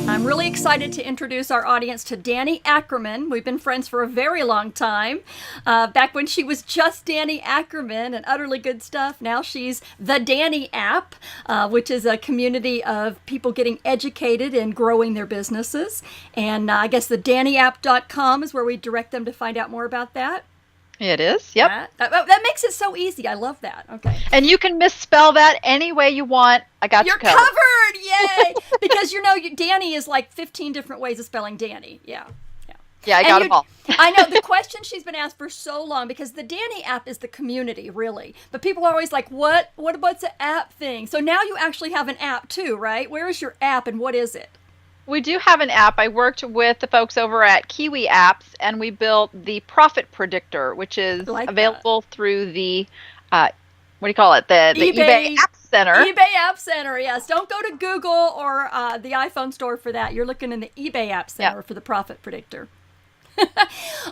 I'm really excited to introduce our audience to Danni Ackerman. We've been friends for a very long time. Back when she was just Danni Ackerman and Utterly Good Stuff, now she's the Danni app, which is a community of people getting educated and growing their businesses. And I guess the DanniApp.com is where we direct them to find out more about that. It is, yep. That makes it so easy. I love that. Okay. And you can misspell that any way you want. I got you covered. You're covered! Yay! Because, Danni is like 15 different ways of spelling Danny. Yeah, I got them all. I know. The question she's been asked for so long, because the Danni app is the community, really. But people are always like, what about the app thing? So now you actually have an app too, right? Where is your app and what is it? We do have an app. I worked with the folks over at Kiwi Apps, and we built the Profit Predictor, which is available through the, the eBay App Center. eBay App Center, yes. Don't go to Google or the iPhone store for that. You're looking in the eBay App Center for the Profit Predictor.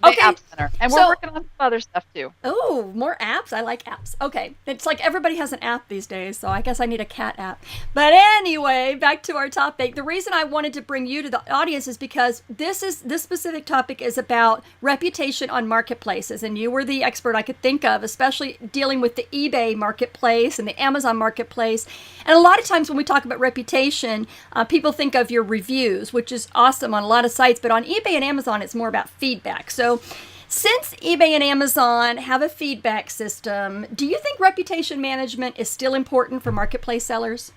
Okay. App Center. And we're working on some other stuff too. Oh, more apps? I like apps. Okay. It's like everybody has an app these days, so I guess I need a cat app. But anyway, back to our topic. The reason I wanted to bring you to the audience is because this specific topic is about reputation on marketplaces, and you were the expert I could think of, especially dealing with the eBay marketplace and the Amazon marketplace. And a lot of times when we talk about reputation, people think of your reviews, which is awesome on a lot of sites, but on eBay and Amazon, it's more about feedback. So since eBay and Amazon have a feedback system, do you think reputation management is still important for marketplace sellers?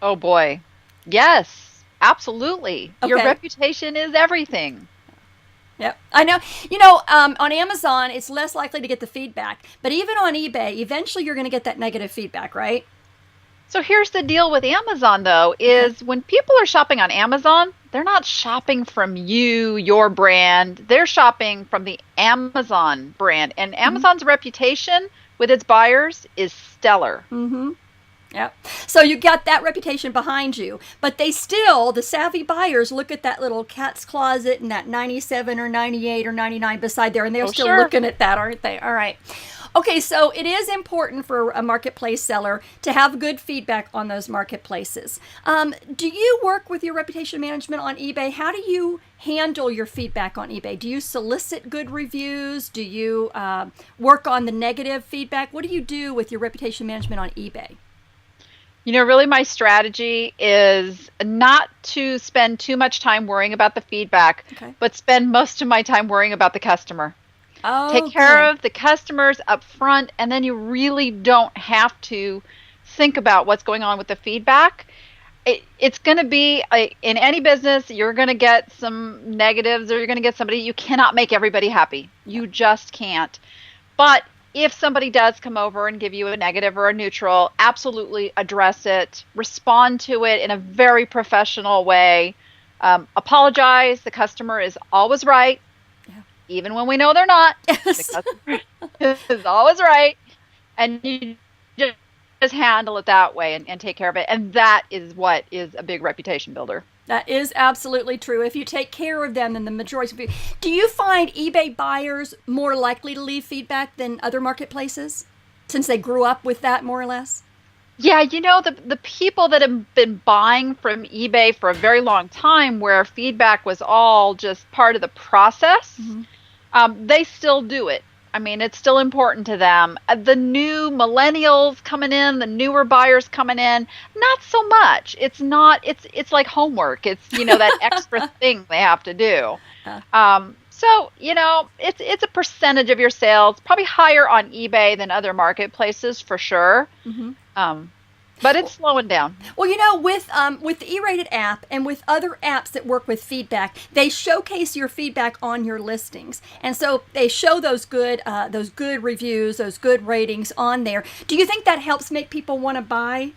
Oh boy. Yes, absolutely. Okay. Your reputation is everything. Yep. I know. On Amazon, it's less likely to get the feedback, but even on eBay, eventually you're going to get that negative feedback, right? So here's the deal with Amazon, though, is when people are shopping on Amazon, they're not shopping from you, your brand. They're shopping from the Amazon brand. And Amazon's reputation with its buyers is stellar. Mm-hmm. Yep. So you got that reputation behind you. But the savvy buyers look at that little cat's closet and that 97 or 98 or 99 beside there, and they're still looking at that, aren't they? All right. Okay, so it is important for a marketplace seller to have good feedback on those marketplaces. Do you work with your reputation management on eBay? How do you handle your feedback on eBay? Do you solicit good reviews? Do you work on the negative feedback? What do you do with your reputation management on eBay? Really my strategy is not to spend too much time worrying about the feedback, but spend most of my time worrying about the customer. Oh, take care of the customers up front, and then you really don't have to think about what's going on with the feedback. It's going to be, in any business, you're going to get some negatives, or you're going to get somebody. You cannot make everybody happy. You just can't. But if somebody does come over and give you a negative or a neutral, absolutely address it. Respond to it in a very professional way. Apologize. The customer is always right. Even when we know they're not, the customer is always right. And you just handle it that way and take care of it. And that is what is a big reputation builder. That is absolutely true. If you take care of them, then the majority of people. Do you find eBay buyers more likely to leave feedback than other marketplaces, since they grew up with that more or less? Yeah, the people that have been buying from eBay for a very long time, where feedback was all just part of the process, they still do it. I mean, it's still important to them. The new millennials coming in, the newer buyers coming in, not so much. It's like homework. It's, that extra thing they have to do. So, it's a percentage of your sales, probably higher on eBay than other marketplaces for sure. But it's slowing down. Well, with the E-rated app and with other apps that work with feedback, they showcase your feedback on your listings, and so they show those good reviews, those good ratings on there. Do you think that helps make people want to buy?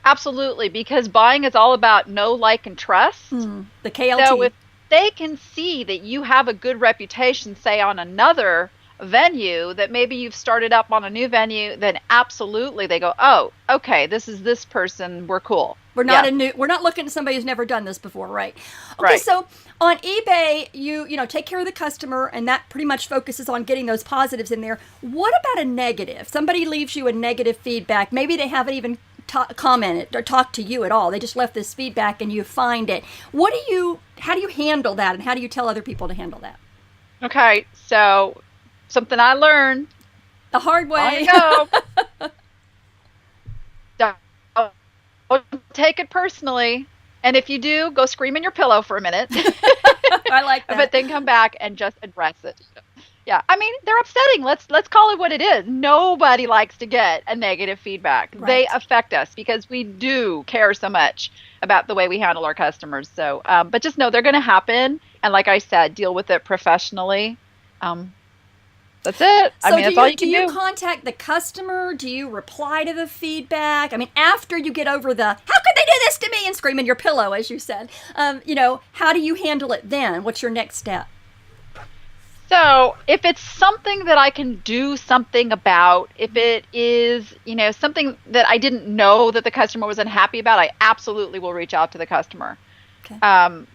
Absolutely, because buying is all about know, like, and trust. The KLT. So if they can see that you have a good reputation, say on another venue, that maybe you've started up on a new venue, then absolutely they go, oh, okay, this is this person, we're cool. We're not looking at somebody who's never done this before, right? Okay, Right. so on eBay, you take care of the customer, and that pretty much focuses on getting those positives in there. What about a negative? Somebody leaves you a negative feedback. Maybe they haven't even commented or talked to you at all. They just left this feedback, and you find it. How do you handle that, and how do you tell other people to handle that? Okay, so something I learned The hard way. go. Don't take it personally. And if you do, go scream in your pillow for a minute. I like that. But then come back and just address it. Yeah, I mean, they're upsetting. Let's call it what it is. Nobody likes to get a negative feedback. Right. They affect us because we do care so much about the way we handle our customers. So, but just know they're going to happen. And like I said, deal with it professionally. That's it. So I mean, that's all you can do. Do you contact the customer? Do you reply to the feedback? I mean, after you get over the, how could they do this to me, and scream in your pillow, as you said, how do you handle it then? What's your next step? So if it's something that I can do something about, if it is, something that I didn't know that the customer was unhappy about, I absolutely will reach out to the customer. Okay.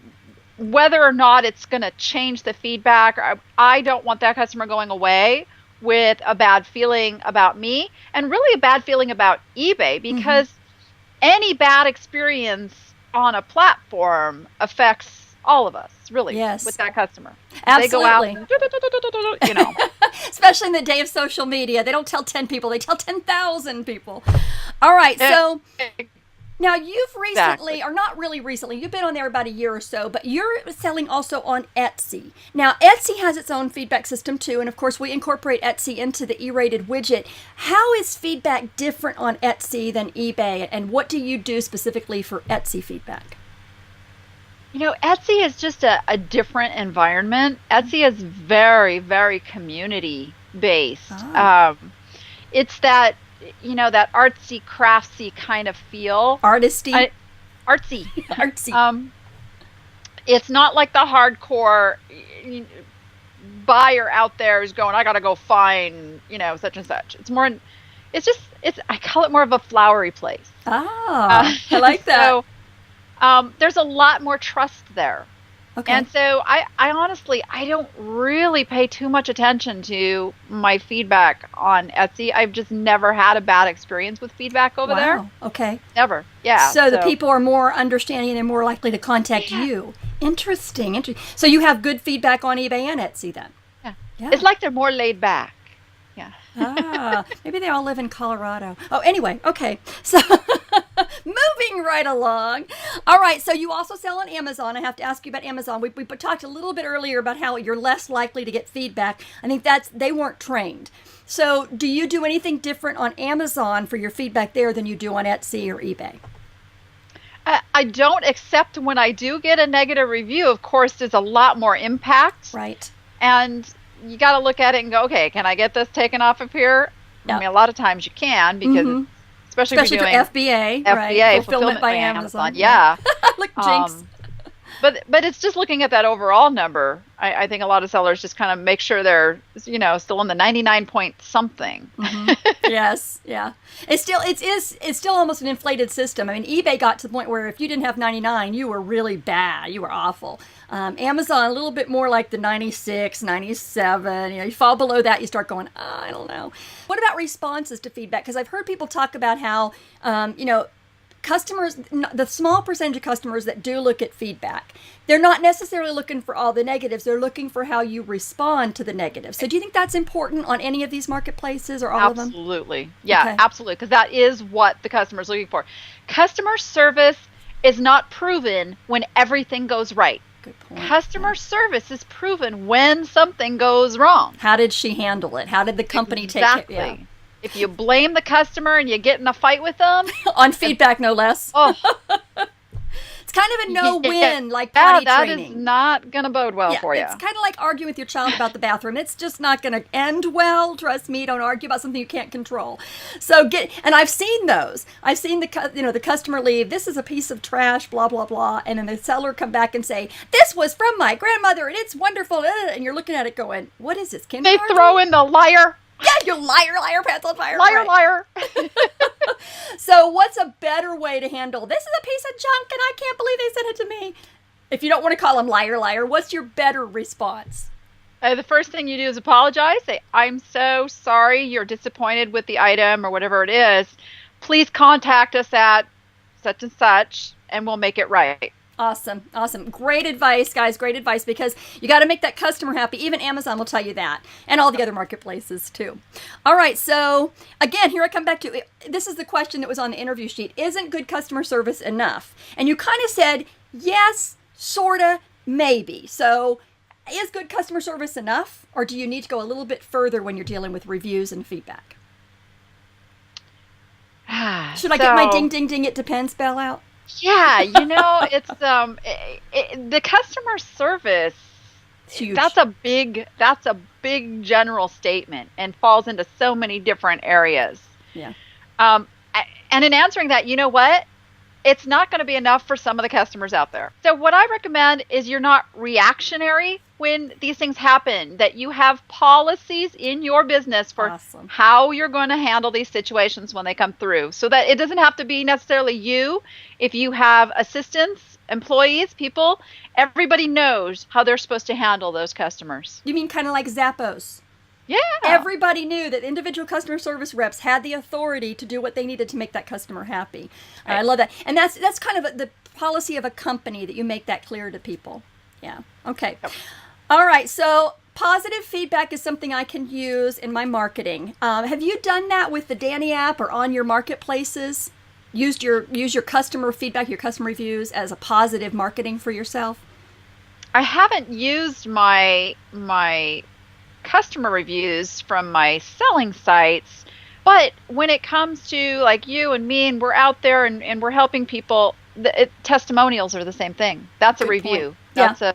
Whether or not it's going to change the feedback, I don't want that customer going away with a bad feeling about me and really a bad feeling about eBay, because any bad experience on a platform affects all of us, really, with that customer. Absolutely. They go out and, Especially in the day of social media. They don't tell 10 people, they tell 10,000 people. All right, so now you've recently, or not really recently, you've been on there about a year or so, but you're selling also on Etsy. Now, Etsy has its own feedback system too, and of course we incorporate Etsy into the E-rated widget. How is feedback different on Etsy than eBay, and what do you do specifically for Etsy feedback? Etsy is just a different environment. Etsy is very, very community-based. Oh. It's that that artsy, craftsy kind of feel. Artisty? Artsy. Artsy. It's not like the hardcore buyer out there who's going, I got to go find, such and such. It's more, I call it more of a flowery place. Ah, I like that. So, there's a lot more trust there. Okay. And so I honestly, I don't really pay too much attention to my feedback on Etsy. I've just never had a bad experience with feedback over there. Wow. Okay. Never. Yeah. So the people are more understanding and they're more likely to contact you. Interesting. So you have good feedback on eBay and Etsy then? Yeah. It's like they're more laid back. Yeah. Maybe they all live in Colorado. Oh, anyway. Okay. So moving right along. All right. So you also sell on Amazon. I have to ask you about Amazon. We talked a little bit earlier about how you're less likely to get feedback. I think they weren't trained. So do you do anything different on Amazon for your feedback there than you do on Etsy or eBay? I don't, except when I do get a negative review, of course, there's a lot more impact. Right. And you got to look at it and go, okay, can I get this taken off of here? Yep. I mean, a lot of times you can, because especially if you're doing FBA, right? Fulfillment by Amazon. Yeah. Look, jinx. But it's just looking at that overall number. I think a lot of sellers just kind of make sure they're still in the 99 point something. Yes, yeah. It's still almost an inflated system. I mean, eBay got to the point where if you didn't have 99, you were really bad. You were awful. Amazon, a little bit more like the 96, 97. You fall below that, you start going, I don't know. What about responses to feedback? Because I've heard people talk about how, customers, the small percentage of customers that do look at feedback, they're not necessarily looking for all the negatives. They're looking for how you respond to the negatives. So do you think that's important on any of these marketplaces or all of them? Absolutely. Yeah, absolutely. Because that is what the customer's looking for. Customer service is not proven when everything goes right. Good point. Customer service is proven when something goes wrong. How did she handle it? How did the company take it? Yeah. If you blame the customer and you get in a fight with them. On feedback, no less. Oh. It's kind of a no-win, like potty training. That is not going to bode well for you. It's kind of like arguing with your child about the bathroom. It's just not going to end well. Trust me, don't argue about something you can't control. So and I've seen those. I've seen the customer leave, this is a piece of trash, blah, blah, blah, and then the seller come back and say, this was from my grandmother and it's wonderful, and you're looking at it going, what is this, kindergarten? They throw in the liar. Yeah, Liar, liar, pants on fire. Liar, right. liar. So what's a better way to handle, this is a piece of junk and I can't believe they sent it to me? If you don't want to call them liar, liar, what's your better response? The first thing you do is apologize. Say, I'm so sorry you're disappointed with the item or whatever it is. Please contact us at such and such, and we'll make it right. Awesome. Awesome. Great advice, guys. Great advice, because you got to make that customer happy. Even Amazon will tell you that, and all the other marketplaces too. All right. So again, here I come back to, this is the question that was on the interview sheet. Isn't good customer service enough? And you kind of said, yes, sorta, maybe. So is good customer service enough, or do you need to go a little bit further when you're dealing with reviews and feedback? Should I get my ding, ding, ding, it depends bell out? Yeah, it's the customer service. Huge. That's a big general statement and falls into so many different areas. Yeah. And in answering that, you know what? It's not going to be enough for some of the customers out there. So what I recommend is you're not reactionary when these things happen, that you have policies in your business for how you're going to handle these situations when they come through, so that it doesn't have to be necessarily you. If you have assistants, employees, people, everybody knows how they're supposed to handle those customers. You mean kind of like Zappos? Yeah. Everybody knew that individual customer service reps had the authority to do what they needed to make that customer happy. Right. I love that. And that's kind of the policy of a company, that you make that clear to people. Yeah. Okay. Yep. All right. So positive feedback is something I can use in my marketing. Have you done that with the Danni app or on your marketplaces? Use your customer feedback, your customer reviews as a positive marketing for yourself? I haven't used my customer reviews from my selling sites, but when it comes to like you and me, and we're out there and we're helping people, testimonials are the same thing. That's a review. Point. That's a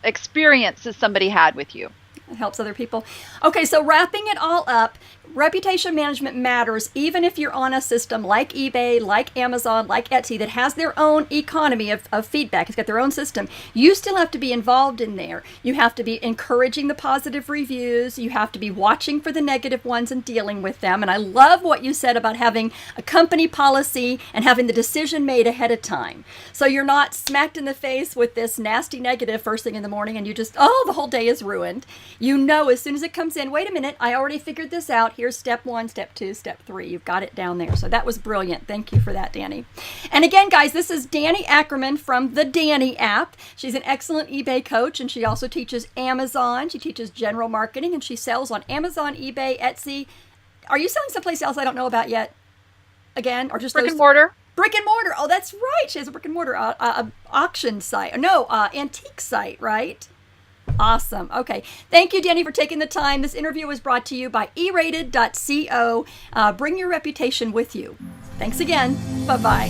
experience that somebody had with you. It helps other people. Okay, so wrapping it all up, reputation management matters even if you're on a system like eBay, like Amazon, like Etsy that has their own economy of feedback. It's got their own system. You still have to be involved in there. You have to be encouraging the positive reviews. You have to be watching for the negative ones and dealing with them. And I love what you said about having a company policy and having the decision made ahead of time. So you're not smacked in the face with this nasty negative first thing in the morning and you just, the whole day is ruined. You know, as soon as it comes in, wait a minute, I already figured this out. Here's step 1, step 2, step 3. You've got it down there. So that was brilliant. Thank you for that, Danni. And again, guys, this is Danni Ackerman from the Danni app. She's an excellent eBay coach, and she also teaches Amazon. She teaches general marketing, and she sells on Amazon, eBay, Etsy. Are you selling someplace else I don't know about yet? Again, or just brick and mortar? Brick and mortar. Oh, that's right. She has a brick and mortar auction site. No, antique site, right? Awesome. Okay. Thank you, Danni, for taking the time. This interview was brought to you by erated.co. Bring your reputation with you. Thanks again. Bye-bye.